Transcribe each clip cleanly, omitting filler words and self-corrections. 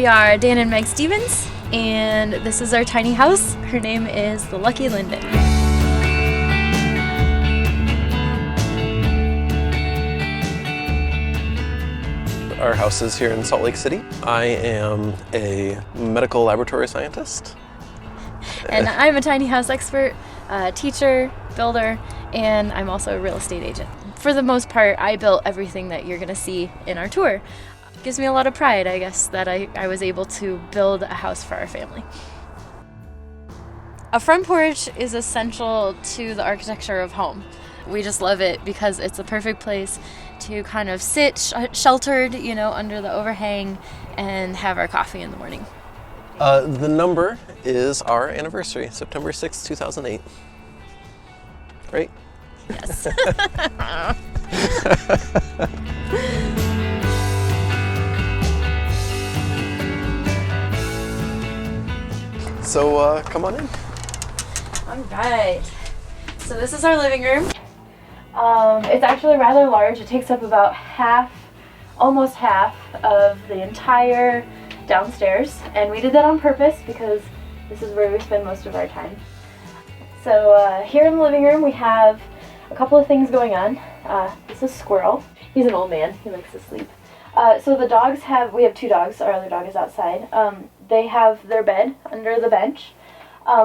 We are Dan and Meg Stevens, and this is our tiny house. Her name is the Lucky Linden. Our house is here in Salt Lake City. I am a medical laboratory scientist. And I'm a tiny house expert, teacher, builder, and I'm also a real estate agent. For the most part, I built everything that you're gonna see in our tour. It gives me a lot of pride, I guess, that I was able to build a house for our family. A front porch is essential to the architecture of home. We just love it because it's a perfect place to kind of sit sheltered, under the overhang and have our coffee in the morning. The number is our anniversary, September 6th, 2008. Right? Yes. So come on in. All right. So this is our living room. It's actually rather large. It takes up about almost half of the entire downstairs, and we did that on purpose because this is where we spend most of our time. So here in the living room we have a couple of things going on. This is Squirrel. He's an old man. He likes to sleep. So the dogs we have two dogs. Our other dog is outside. They have their bed under the bench.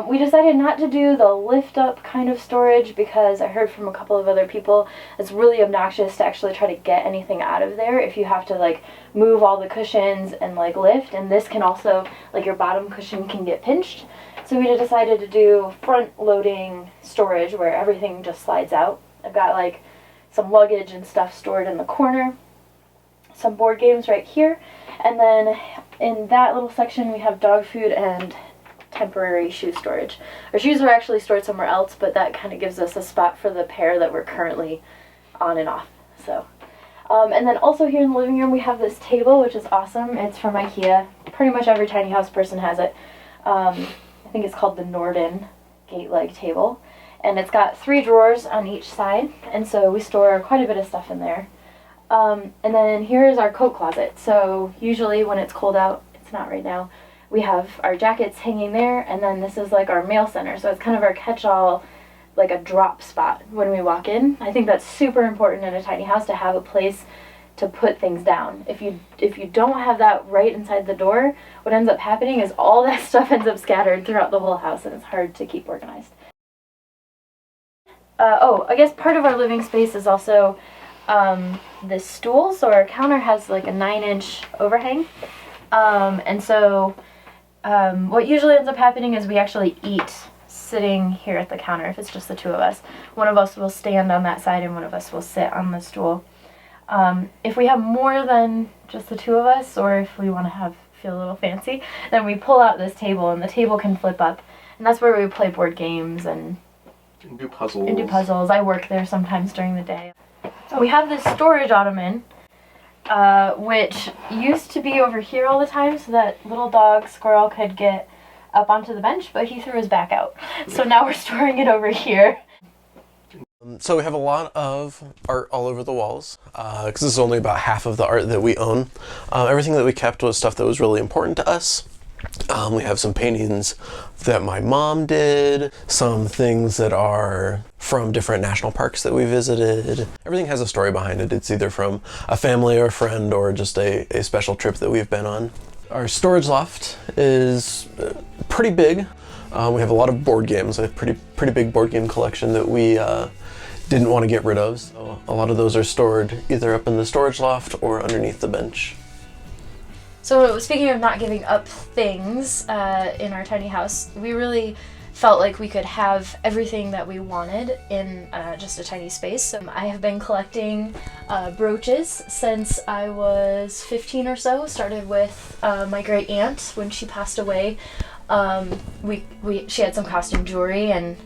We decided not to do the lift up kind of storage because I heard from a couple of other people it's really obnoxious to actually try to get anything out of there if you have to move all the cushions and lift, and this can also your bottom cushion can get pinched. So we decided to do front loading storage where everything just slides out. I've got some luggage and stuff stored in the corner, some board games right here, and then in that little section we have dog food and temporary shoe storage. Our shoes are actually stored somewhere else, but that kind of gives us a spot for the pair that we're currently on and off. So, and then also here in the living room we have this table, which is awesome. It's from IKEA. Pretty much every tiny house person has it. I think it's called the Norden gate leg table, and it's got 3 drawers on each side, and so we store quite a bit of stuff in there. And then here's our coat closet. So usually when it's cold out, it's not right now, we have our jackets hanging there, and then this is our mail center. So it's kind of our catch-all, a drop spot when we walk in. I think that's super important in a tiny house to have a place to put things down. If you don't have that right inside the door, what ends up happening is all that stuff ends up scattered throughout the whole house, and it's hard to keep organized. I guess part of our living space is also this stool. So our counter has a 9-inch overhang, and so what usually ends up happening is we actually eat sitting here at the counter if it's just the two of us. One of us will stand on that side and one of us will sit on the stool. If we have more than just the two of us, or if we want to feel a little fancy, then we pull out this table, and the table can flip up, and that's where we play board games and do puzzles. I work there sometimes during the day. We have this storage ottoman, which used to be over here all the time so that little dog Squirrel could get up onto the bench, but he threw his back out. So now we're storing it over here. So we have a lot of art all over the walls, because this is only about half of the art that we own. Everything that we kept was stuff that was really important to us. We have some paintings that my mom did, some things that are from different national parks that we visited. Everything has a story behind it. It's either from a family or a friend or just a special trip that we've been on. Our storage loft is pretty big. We have a lot of board games, a pretty big board game collection that we didn't want to get rid of. So a lot of those are stored either up in the storage loft or underneath the bench. So speaking of not giving up things in our tiny house, we really felt like we could have everything that we wanted in just a tiny space. So I have been collecting brooches since I was 15 or so. Started with my great aunt when she passed away. She had some costume jewelry, and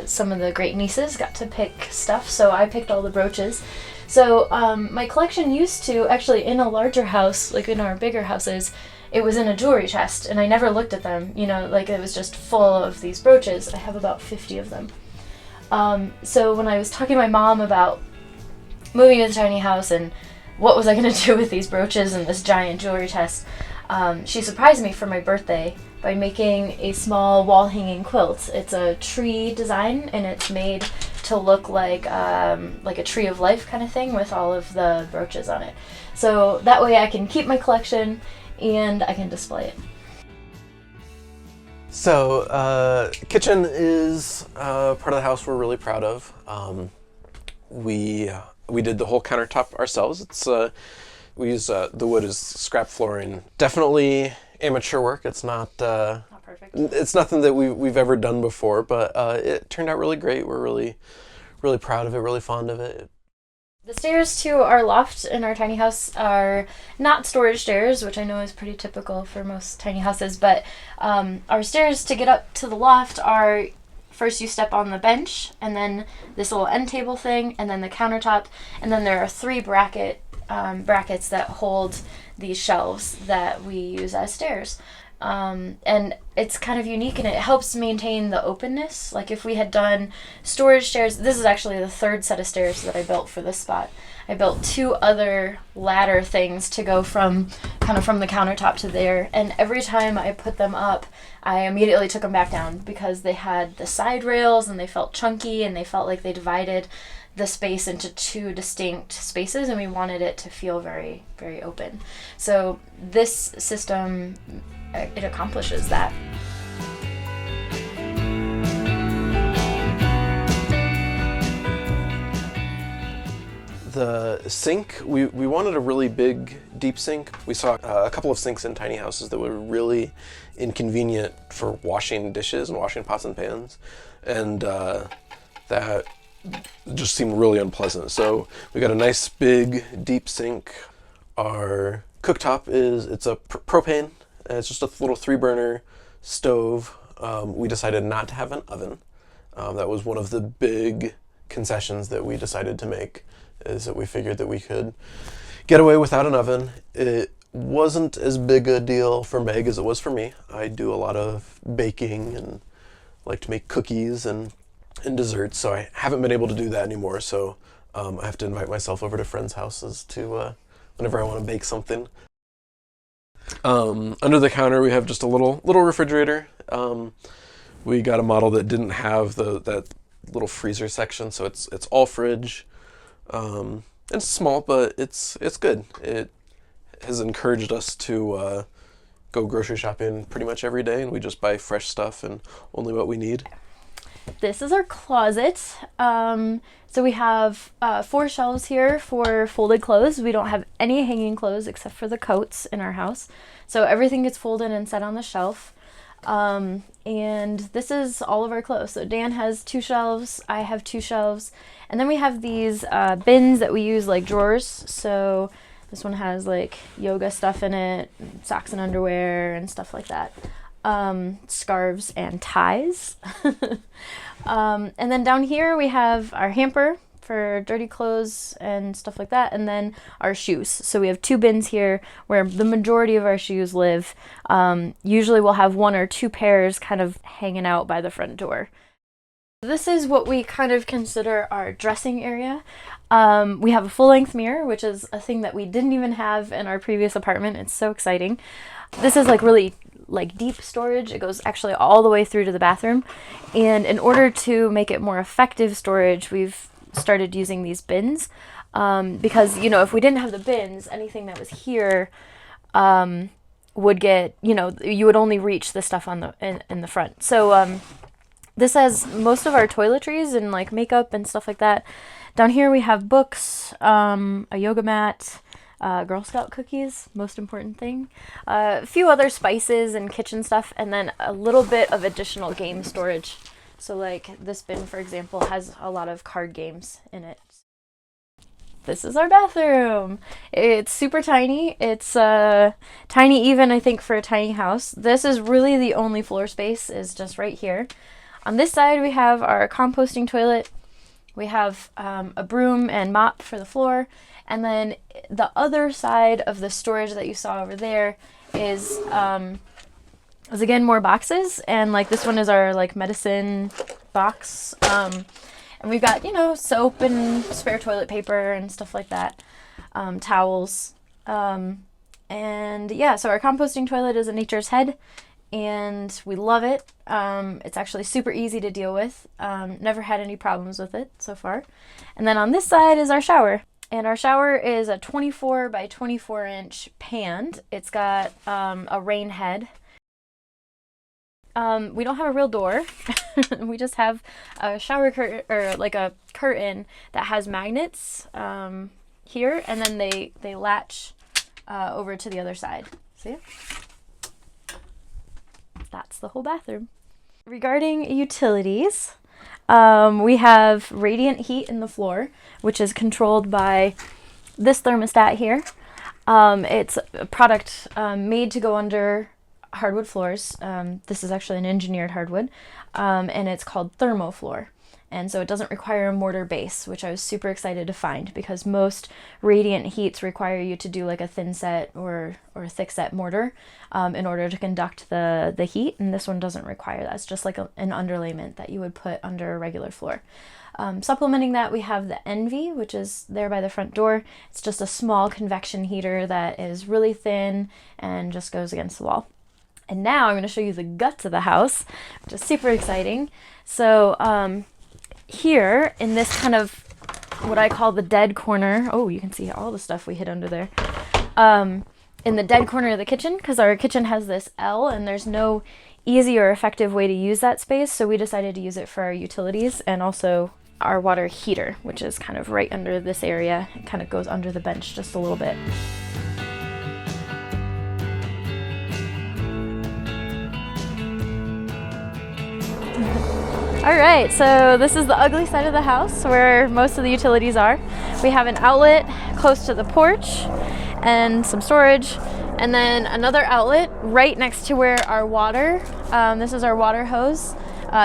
some of the great nieces got to pick stuff, so I picked all the brooches. So my collection used to, actually in a larger house, in our bigger houses, it was in a jewelry chest, and I never looked at them, it was just full of these brooches. I have about 50 of them. So when I was talking to my mom about moving to the tiny house and what was I going to do with these brooches and this giant jewelry chest, she surprised me for my birthday by making a small wall hanging quilt. It's a tree design, and it's made to look like a tree of life kind of thing with all of the brooches on it. So that way I can keep my collection and I can display it. So, kitchen is part of the house we're really proud of. We did the whole countertop ourselves. It's we use the wood as scrap flooring. Definitely amateur work. It's not Perfect. It's nothing that we've ever done before, but it turned out really great. We're really proud of it. Really fond of it. The stairs to our loft in our tiny house are not storage stairs, which I know is pretty typical for most tiny houses, but our stairs to get up to the loft are, first you step on the bench, and then this little end table thing, and then the countertop, and then there are 3 brackets that hold these shelves that we use as stairs. And it's kind of unique, and it helps maintain the openness. Like if we had done storage stairs, this is actually the 3rd set of stairs that I built for this spot. I built 2 other ladder things to go from the countertop to there, and every time I put them up, I immediately took them back down because they had the side rails and they felt chunky and they felt like they divided the space into 2 distinct spaces, and we wanted it to feel very, very open. So this system, it accomplishes that. The sink, we wanted a really big, deep sink. We saw a couple of sinks in tiny houses that were really inconvenient for washing dishes and washing pots and pans, and that just seemed really unpleasant. So we got a nice, big, deep sink. Our cooktop it's a propane. It's just a little 3-burner stove. We decided not to have an oven. That was one of the big concessions that we decided to make, is that we figured that we could get away without an oven. It wasn't as big a deal for Meg as it was for me. I do a lot of baking and like to make cookies and desserts, so I haven't been able to do that anymore. So I have to invite myself over to friends' houses to whenever I want to bake something. Under the counter we have just a little refrigerator. We got a model that didn't have that little freezer section, so it's all fridge. It's small, but it's good. It has encouraged us to go grocery shopping pretty much every day, and we just buy fresh stuff and only what we need. This is our closet. So we have 4 shelves here for folded clothes. We don't have any hanging clothes except for the coats in our house. So everything gets folded and set on the shelf. And this is all of our clothes. So Dan has 2 shelves, I have 2 shelves. And then we have these bins that we use like drawers. So this one has like yoga stuff in it, socks and underwear and stuff like that. Scarves and ties. And then down here we have our hamper for dirty clothes and stuff like that, and then our shoes. So we have 2 bins here where the majority of our shoes live. Usually we'll have 1 or 2 pairs kind of hanging out by the front door. This is what we kind of consider our dressing area. We have a full-length mirror, which is a thing that we didn't even have in our previous apartment. It's so exciting. This is like really deep storage. It goes actually all the way through to the bathroom, and in order to make it more effective storage, we've started using these bins, because if we didn't have the bins, anything that was here would get, you would only reach the stuff on in the front. So this has most of our toiletries and like makeup and stuff like that. Down here we have books, a yoga mat, Girl Scout cookies, most important thing, a few other spices and kitchen stuff, and then a little bit of additional game storage. So like this bin, for example, has a lot of card games in it. This is our bathroom. It's super tiny. It's tiny even, I think, for a tiny house. This is really the only floor space, is just right here. On this side we have our composting toilet. We have a broom and mop for the floor. And then the other side of the storage that you saw over there is again more boxes, and like this one is our like medicine box, and we've got soap and spare toilet paper and stuff like that, towels, And yeah, so our composting toilet is a nature's head, and we love it. It's actually super easy to deal with. Never had any problems with it so far. And then on this side is our shower. And our shower is a 24 by 24 inch pan. It's got a rain head. We don't have a real door. We just have a shower curtain, or like a curtain that has magnets here, and then they latch over to the other side. See? That's the whole bathroom. Regarding utilities, we have radiant heat in the floor, which is controlled by this thermostat here. It's a product made to go under hardwood floors. This is actually an engineered hardwood, and it's called ThermoFloor. And so it doesn't require a mortar base, which I was super excited to find, because most radiant heats require you to do like a thin set or a thick set mortar in order to conduct the heat, and this one doesn't require that. It's just like an underlayment that you would put under a regular floor. Supplementing that, we have the Envy, which is there by the front door. It's just a small convection heater that is really thin and just goes against the wall. And now I'm going to show you the guts of the house, which is super exciting. So here in this kind of what I call the dead corner, oh, you can see all the stuff we hid under there, in the dead corner of the kitchen, because our kitchen has this L and there's no easy or effective way to use that space, so we decided to use it for our utilities and also our water heater, which is kind of right under this area. It kind of goes under the bench just a little bit. Alright, so this is the ugly side of the house where most of the utilities are. We have an outlet close to the porch and some storage, and then another outlet right next to where our water, this is our water hose,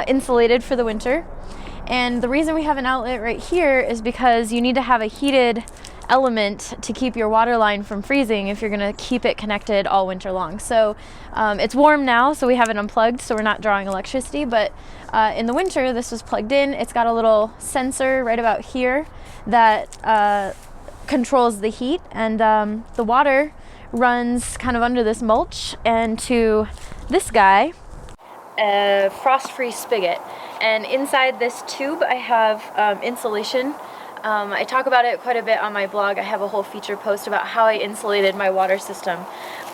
insulated for the winter. And the reason we have an outlet right here is because you need to have a heated element to keep your water line from freezing if you're going to keep it connected all winter long. So it's warm now, so we have it unplugged, so we're not drawing electricity, but in the winter this was plugged in. It's got a little sensor right about here that controls the heat, and the water runs kind of under this mulch and to this guy, a frost-free spigot. And inside this tube I have insulation. I talk about it quite a bit on my blog. I have a whole feature post about how I insulated my water system.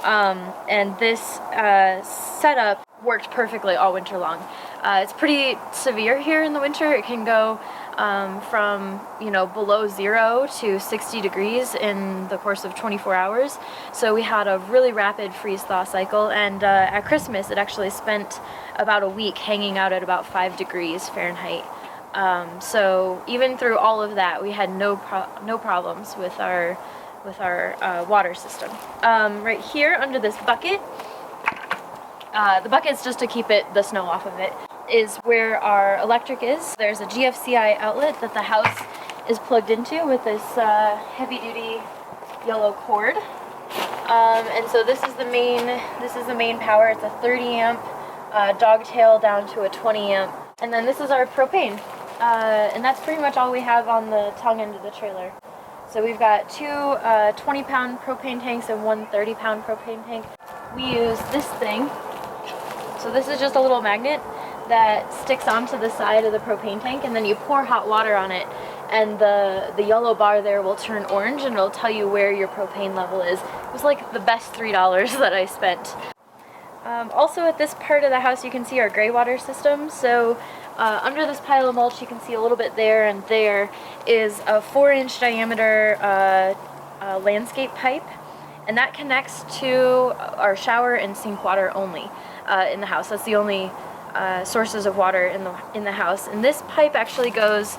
And this setup worked perfectly all winter long. It's pretty severe here in the winter. It can go from, below 0 to 60 degrees in the course of 24 hours. So we had a really rapid freeze-thaw cycle, and at Christmas it actually spent about a week hanging out at about 5 degrees Fahrenheit. So even through all of that, we had no problems with our water system. Right here under this bucket, the bucket's just to keep the snow off of it, is where our electric is. There's a GFCI outlet that the house is plugged into with this heavy-duty yellow cord. And so this is the main power. It's a 30 amp dogtail down to a 20 amp. And then this is our propane. And that's pretty much all we have on the tongue end of the trailer. So we've got two 20-pound propane tanks and one 30-pound propane tank. We use this thing. So this is just a little magnet that sticks onto the side of the propane tank, and then you pour hot water on it, and the yellow bar there will turn orange, and it'll tell you where your propane level is. It was like the best $3 that I spent. Also at this part of the house you can see our gray water system. So under this pile of mulch you can see a little bit there, and there is a 4-inch diameter landscape pipe, and that connects to our shower and sink water only in the house. That's the only sources of water in the house. And this pipe actually goes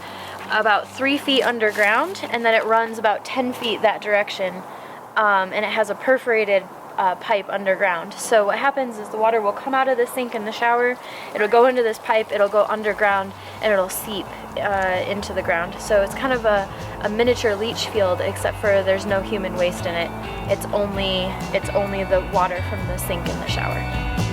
about 3 feet underground, and then it runs about 10 feet that direction, and it has a perforated pipe underground. So what happens is the water will come out of the sink in the shower, it'll go into this pipe, it'll go underground, and it'll seep into the ground. So it's kind of a miniature leach field, except for there's no human waste in it. It's only the water from the sink in the shower.